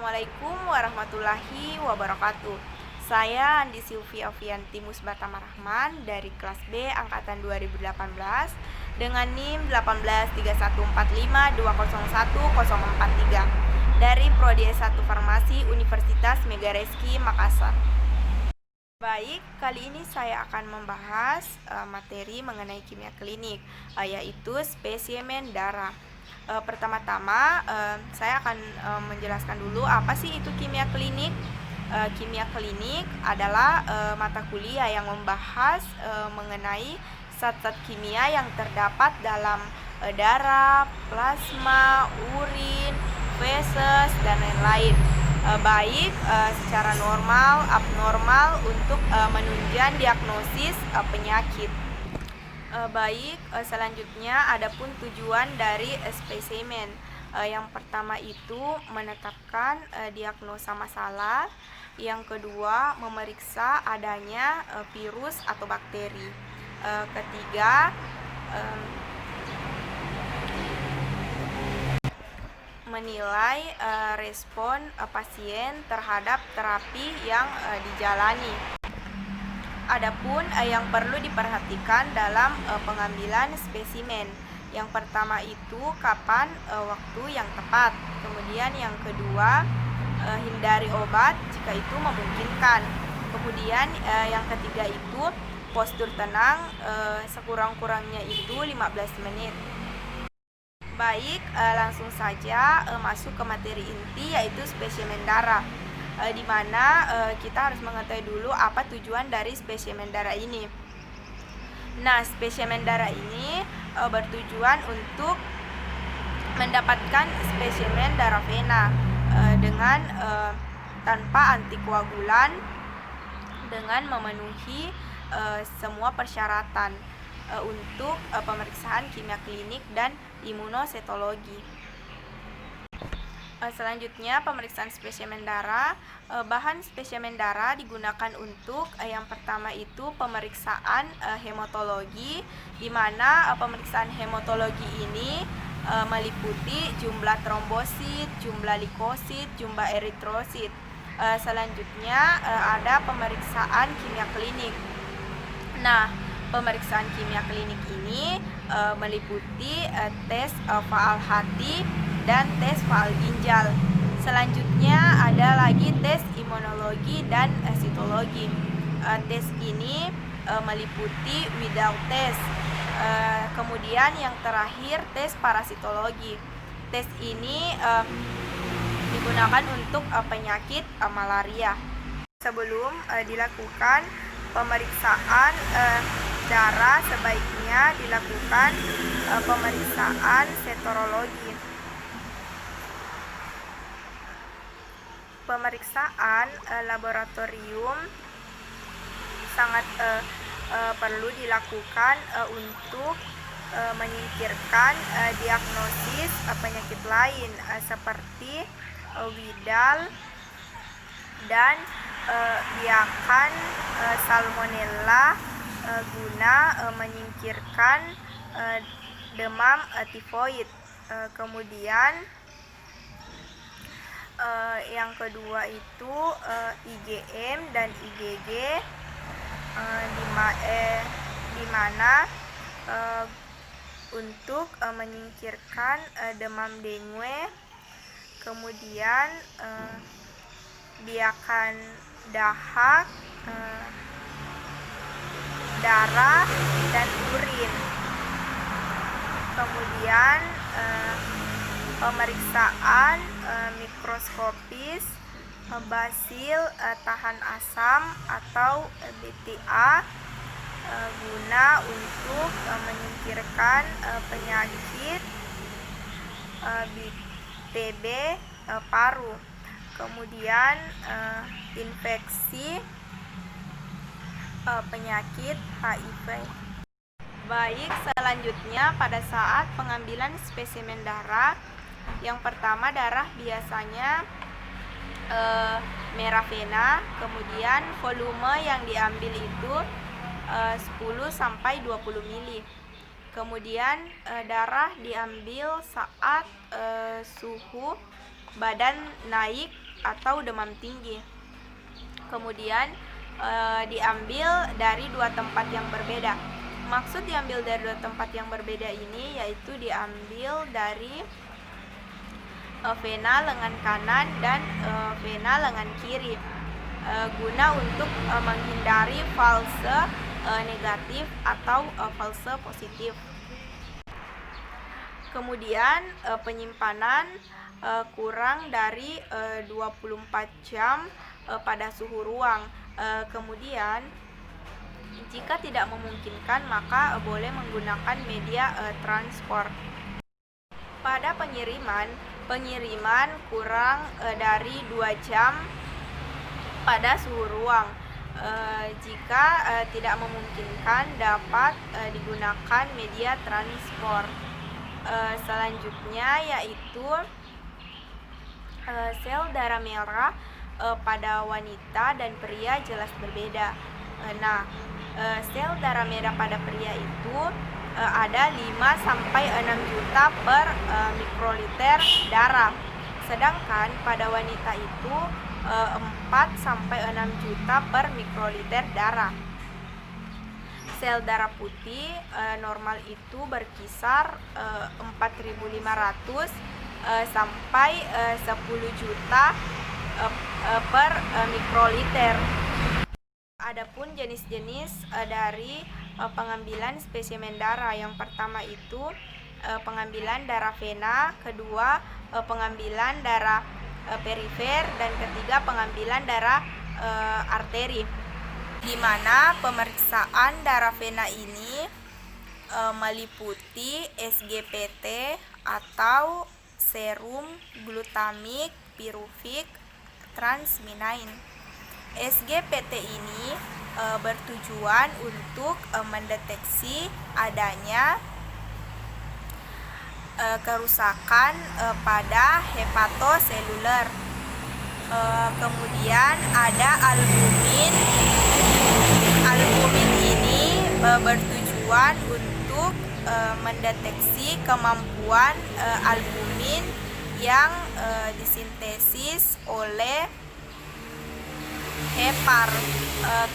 Assalamualaikum warahmatullahi wabarakatuh. Saya Andi Silvia Fianti Musbatama Rahman dari kelas B angkatan 2018 dengan NIM 1831452011043 dari Prodi S1 Farmasi Universitas Megareski Makassar. Baik, kali ini saya akan membahas materi mengenai kimia klinik, yaitu spesimen darah. Pertama-tama saya akan menjelaskan dulu apa sih itu kimia klinik. Kimia klinik adalah mata kuliah yang membahas mengenai zat-zat kimia yang terdapat dalam darah, plasma, urin, feses, dan lain-lain, baik secara normal, abnormal untuk menunjang diagnosis penyakit. Selanjutnya adapun tujuan dari spesimen. Yang pertama itu menetapkan diagnosa masalah. Yang kedua memeriksa adanya virus atau bakteri. Ketiga menilai respon pasien terhadap terapi yang dijalani. Adapun yang perlu diperhatikan dalam pengambilan spesimen. Yang pertama itu kapan waktu yang tepat. Kemudian yang kedua hindari obat jika itu memungkinkan. Kemudian yang ketiga itu postur tenang sekurang-kurangnya itu 15 menit. Baik, langsung saja masuk ke materi inti yaitu spesimen darah. Di mana kita harus mengetahui dulu apa tujuan dari spesimen darah ini. Nah, spesimen darah ini bertujuan untuk mendapatkan spesimen darah vena dengan tanpa antikoagulan dengan memenuhi semua persyaratan untuk pemeriksaan kimia klinik dan imunosetologi. Selanjutnya pemeriksaan spesimen darah. Bahan spesimen darah digunakan untuk yang pertama itu pemeriksaan hematologi, di mana pemeriksaan hematologi ini meliputi jumlah trombosit, jumlah leukosit, jumlah eritrosit. Selanjutnya ada pemeriksaan kimia klinik. Nah, pemeriksaan kimia klinik ini meliputi tes faal hati dan tes faal ginjal. Selanjutnya ada lagi tes imunologi dan sitologi. Tes ini meliputi Widal test. Kemudian yang terakhir tes parasitologi. Tes ini digunakan untuk penyakit malaria. Sebelum dilakukan pemeriksaan darah, sebaiknya dilakukan pemeriksaan setorologi. Pemeriksaan laboratorium sangat perlu dilakukan untuk menyingkirkan diagnosis penyakit lain seperti Widal dan biakan salmonella guna menyingkirkan demam tifoid. Kemudian yang kedua itu IgM dan IgG, di mana untuk menyingkirkan demam dengue. Kemudian biakan dahak, darah dan urin. Kemudian pemeriksaan mikroskopis basil tahan asam atau BTA guna untuk menyingkirkan penyakit TB paru. Kemudian infeksi penyakit HIV. Baik, selanjutnya pada saat pengambilan spesimen darah, yang pertama darah biasanya merah vena, kemudian volume yang diambil itu 10 sampai 20 mili. Kemudian darah diambil saat suhu badan naik atau demam tinggi. Kemudian diambil dari 2 tempat yang berbeda. Maksud diambil dari 2 tempat yang berbeda ini yaitu diambil dari vena lengan kanan dan vena lengan kiri, guna untuk menghindari false negatif atau false positif. Kemudian penyimpanan kurang dari 24 jam pada suhu ruang. Kemudian jika tidak memungkinkan maka boleh menggunakan media transport. Pada pengiriman kurang dari 2 jam pada suhu ruang. Jika tidak memungkinkan dapat digunakan media transport. Selanjutnya yaitu sel darah merah pada wanita dan pria jelas berbeda. Sel darah merah pada pria itu ada 5-6 juta per mikroliter darah. Sedangkan pada wanita itu 4-6 juta per mikroliter darah. Sel darah putih normal itu berkisar 4.500 sampai 10 juta per mikroliter. Adapun jenis-jenis dari pengambilan spesimen darah, yang pertama itu pengambilan darah vena, kedua pengambilan darah perifer, dan ketiga pengambilan darah arteri. Di mana pemeriksaan darah vena ini meliputi SGPT atau serum glutamik piruvik transminain. SGPT ini bertujuan untuk mendeteksi adanya kerusakan pada hepatoseluler. Kemudian ada albumin. Albumin ini bertujuan untuk mendeteksi kemampuan albumin yang disintesis oleh hepar.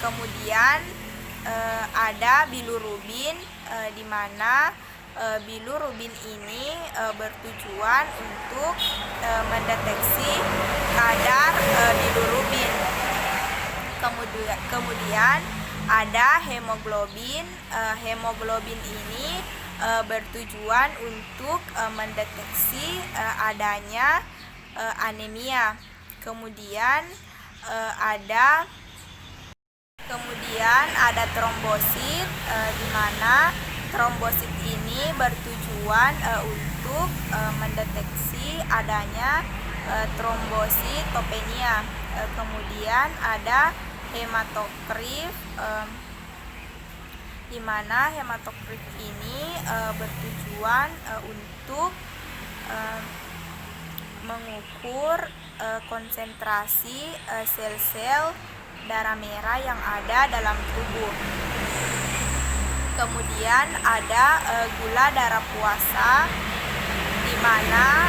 Kemudian ada bilirubin, di mana bilirubin ini bertujuan untuk mendeteksi kadar bilirubin. Kemudian ada hemoglobin. Hemoglobin ini bertujuan untuk mendeteksi adanya anemia. Kemudian ada trombosit, di mana trombosit ini bertujuan untuk mendeteksi adanya trombositopenia. Kemudian ada hematokrit, di mana hematokrit ini bertujuan untuk mengukur konsentrasi sel-sel darah merah yang ada dalam tubuh. Kemudian ada gula darah puasa, di mana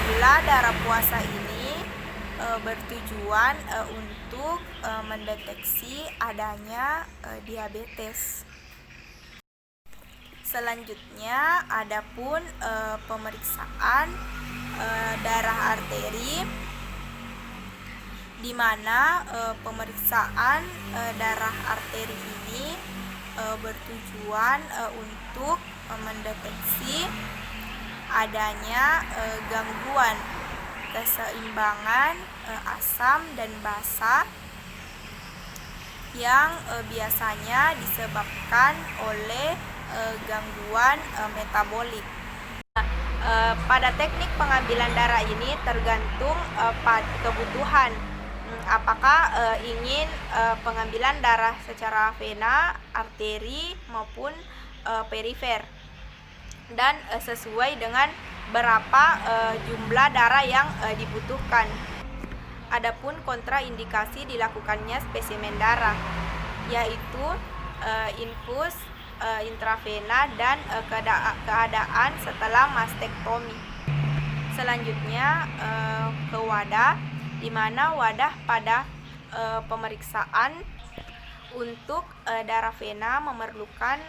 gula darah puasa ini bertujuan untuk mendeteksi adanya diabetes. Selanjutnya adapun pemeriksaan darah arteri, di mana pemeriksaan darah arteri ini bertujuan untuk mendeteksi adanya gangguan keseimbangan asam dan basa yang biasanya disebabkan oleh gangguan metabolik. Pada teknik pengambilan darah ini tergantung pada kebutuhan. Apakah ingin pengambilan darah secara vena, arteri maupun perifer, dan sesuai dengan berapa jumlah darah yang dibutuhkan. Adapun kontraindikasi dilakukannya spesimen darah, yaitu infus intravena dan keadaan setelah mastektomi. Selanjutnya ke wadah. di mana wadah pada pemeriksaan untuk darah vena memerlukan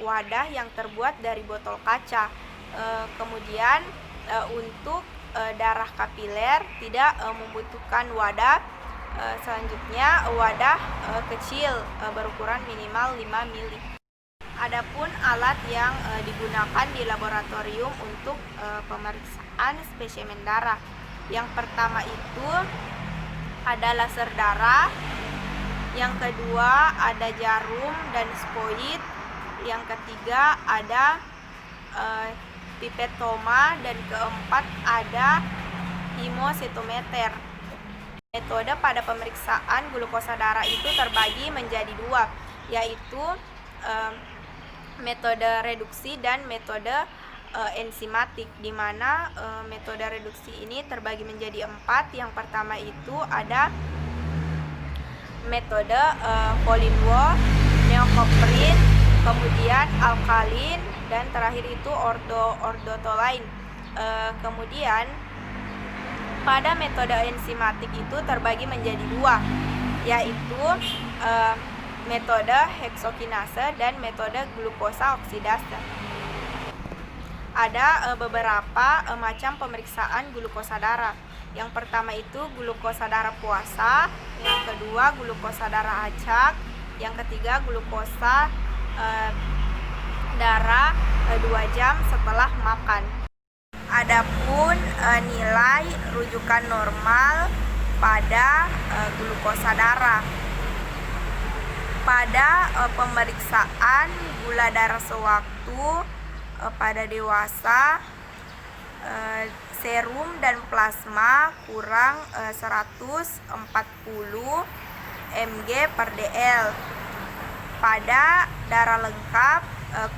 wadah yang terbuat dari botol kaca. Kemudian untuk darah kapiler tidak membutuhkan wadah. Selanjutnya wadah kecil berukuran minimal 5 mili. Adapun alat yang digunakan di laboratorium untuk pemeriksaan spesimen darah. Yang pertama itu ada laser darah, yang kedua ada jarum dan spoid, yang ketiga ada pipetoma, dan keempat ada hemositometer. Metode pada pemeriksaan glukosa darah itu terbagi menjadi dua, yaitu metode reduksi dan metode enzimatik, di mana metode reduksi ini terbagi menjadi 4. Yang pertama itu ada metode Follin-Wolff, neokoprin, kemudian alkalin, dan terakhir itu ordotolain. Kemudian pada metode enzimatik itu terbagi menjadi dua, yaitu metode heksokinase dan metode glukosa oksidase. Ada beberapa macam pemeriksaan glukosa darah. Yang pertama itu glukosa darah puasa, yang kedua glukosa darah acak, yang ketiga glukosa darah 2 jam setelah makan. Adapun nilai rujukan normal pada glukosa darah. Pada pemeriksaan gula darah sewaktu pada dewasa, serum dan plasma kurang 140 mg per dl. Pada darah lengkap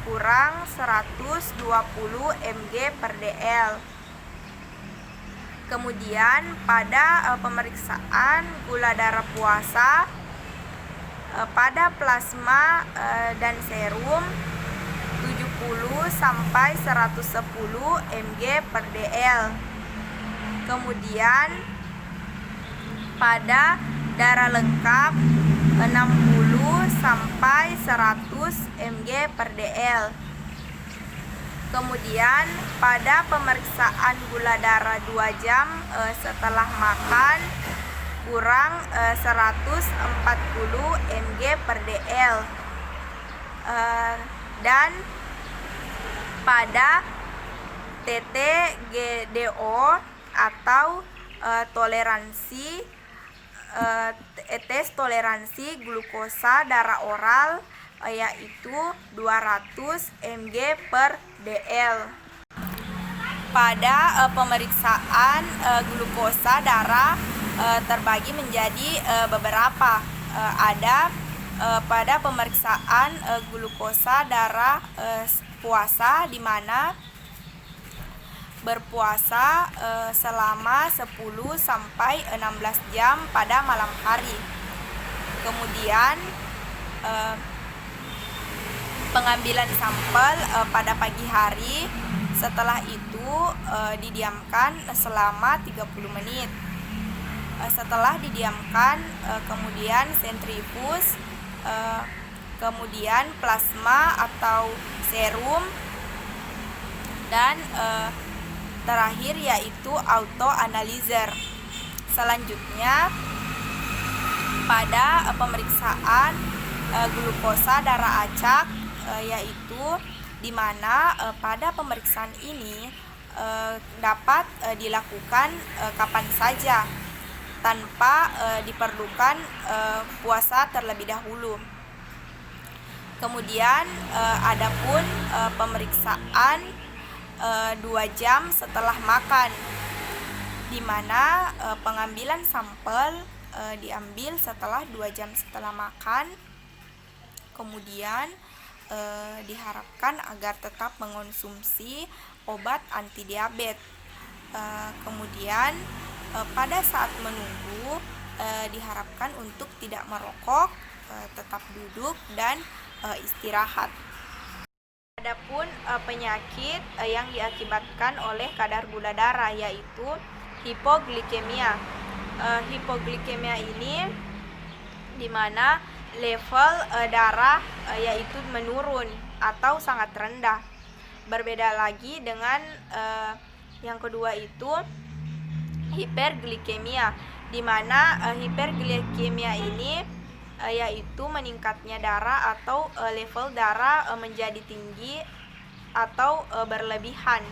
kurang 120 mg per dl. Kemudian pada pemeriksaan gula darah puasa, pada plasma dan serum 70 sampai 110 mg per dl. Kemudian pada darah lengkap 60 sampai 100 mg per dl. Kemudian pada pemeriksaan gula darah 2 jam setelah makan kurang 140 mg per dl. Dan pada TTGDO atau tes toleransi glukosa darah oral, yaitu 200 mg per dl. Pada pemeriksaan glukosa darah terbagi menjadi beberapa. Ada pada pemeriksaan glukosa darah puasa, di mana berpuasa selama 10 sampai 16 jam pada malam hari. Kemudian pengambilan sampel pada pagi hari. Setelah itu didiamkan selama 30 menit. Setelah didiamkan, kemudian sentrifus, kemudian plasma atau serum, dan terakhir yaitu autoanalyzer. Selanjutnya pada pemeriksaan glukosa darah acak, yaitu di mana pada pemeriksaan ini dapat dilakukan kapan saja tanpa diperlukan puasa terlebih dahulu. Kemudian adapun pemeriksaan 2 jam setelah makan, di mana pengambilan sampel diambil setelah 2 jam setelah makan. Kemudian diharapkan agar tetap mengonsumsi obat anti diabetes. Kemudian pada saat menunggu diharapkan untuk tidak merokok, tetap duduk dan istirahat. Adapun penyakit yang diakibatkan oleh kadar gula darah, yaitu hipoglikemia. hipoglikemia ini di mana level darah yaitu menurun atau sangat rendah. Berbeda lagi dengan yang kedua itu hiperglikemia, di mana hiperglikemia ini yaitu meningkatnya darah atau level darah menjadi tinggi atau berlebihan.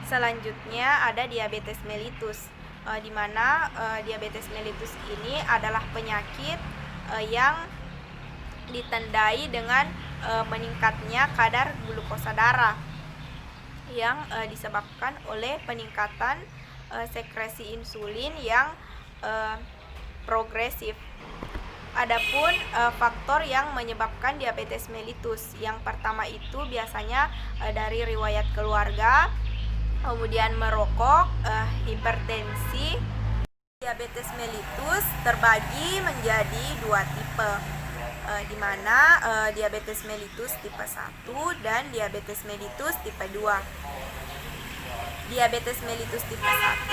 Selanjutnya ada diabetes mellitus, di mana diabetes mellitus ini adalah penyakit yang ditandai dengan meningkatnya kadar glukosa darah yang disebabkan oleh peningkatan sekresi insulin yang progresif. Adapun faktor yang menyebabkan diabetes mellitus, yang pertama itu biasanya dari riwayat keluarga, kemudian merokok, hipertensi. Diabetes mellitus terbagi menjadi dua tipe, di mana diabetes mellitus tipe 1 dan diabetes mellitus tipe 2. Diabetes mellitus tipe 1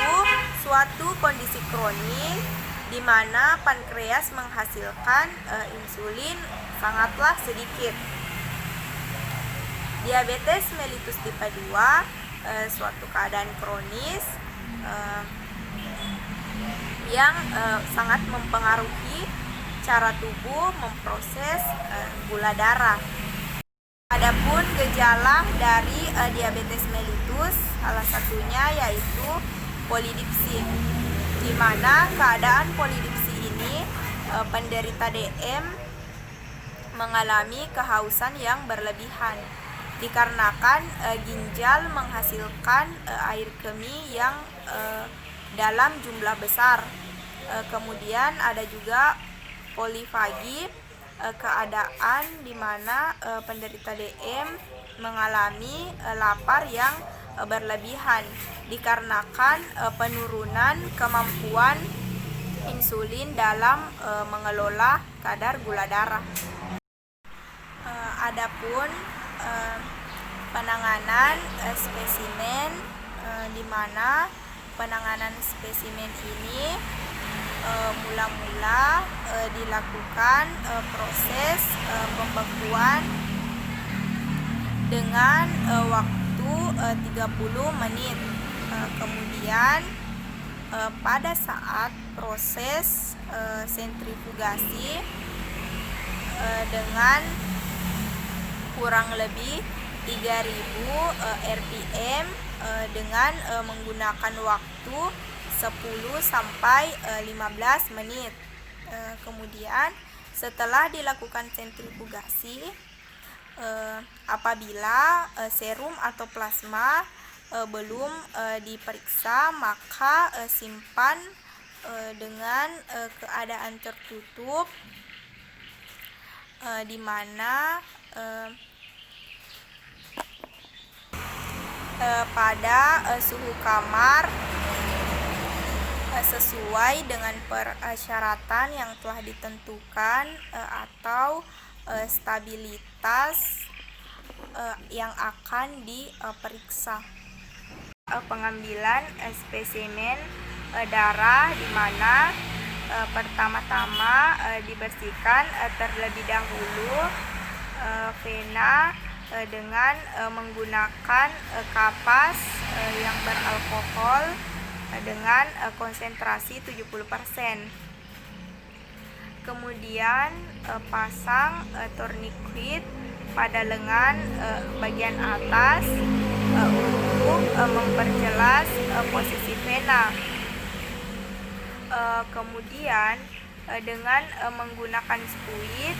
suatu kondisi kronis di mana pankreas menghasilkan insulin sangatlah sedikit. Diabetes mellitus tipe 2 suatu keadaan kronis yang sangat mempengaruhi cara tubuh memproses gula darah. Adapun gejala dari diabetes mellitus salah satunya yaitu polidipsi, di mana keadaan polidipsi ini penderita DM mengalami kehausan yang berlebihan dikarenakan ginjal menghasilkan air kemih yang dalam jumlah besar. Kemudian ada juga polifagi, keadaan di mana penderita DM mengalami lapar yang berlebihan dikarenakan penurunan kemampuan insulin dalam mengelola kadar gula darah. Adapun penanganan spesimen, di mana penanganan spesimen ini mula-mula dilakukan proses pembekuan dengan waktu 30 menit. Kemudian pada saat proses sentrifugasi dengan kurang lebih 3000 rpm dengan menggunakan waktu 10 sampai 15 menit. Kemudian setelah dilakukan sentrifugasi, apabila serum atau plasma belum diperiksa, maka simpan dengan keadaan tertutup, di mana pada suhu kamar sesuai dengan persyaratan yang telah ditentukan atau stabilitas yang akan diperiksa. Pengambilan spesimen darah, di mana pertama-tama dibersihkan terlebih dahulu vena dengan menggunakan kapas yang beralkohol dengan konsentrasi 70%. Kemudian pasang tourniquet pada lengan bagian atas untuk memperjelas posisi vena. Kemudian dengan menggunakan spuit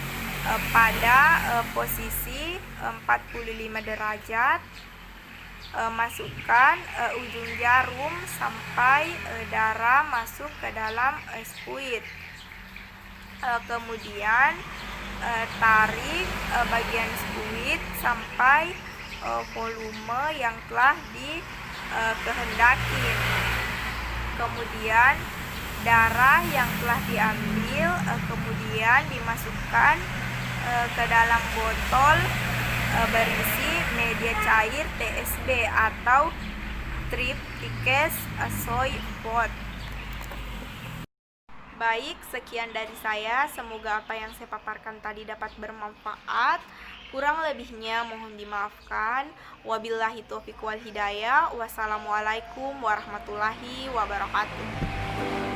pada posisi 45 derajat, masukkan ujung jarum sampai darah masuk ke dalam spuit. Kemudian tarik bagian spuit sampai volume yang telah dikehendaki. Kemudian darah yang telah diambil kemudian dimasukkan ke dalam botol berisi media cair TSB atau Triptychus soy boat. Baik, sekian dari saya. Semoga apa yang saya paparkan tadi dapat bermanfaat. Kurang lebihnya mohon dimaafkan. Wabillahi taufiq wal hidayah. Wassalamualaikum warahmatullahi wabarakatuh.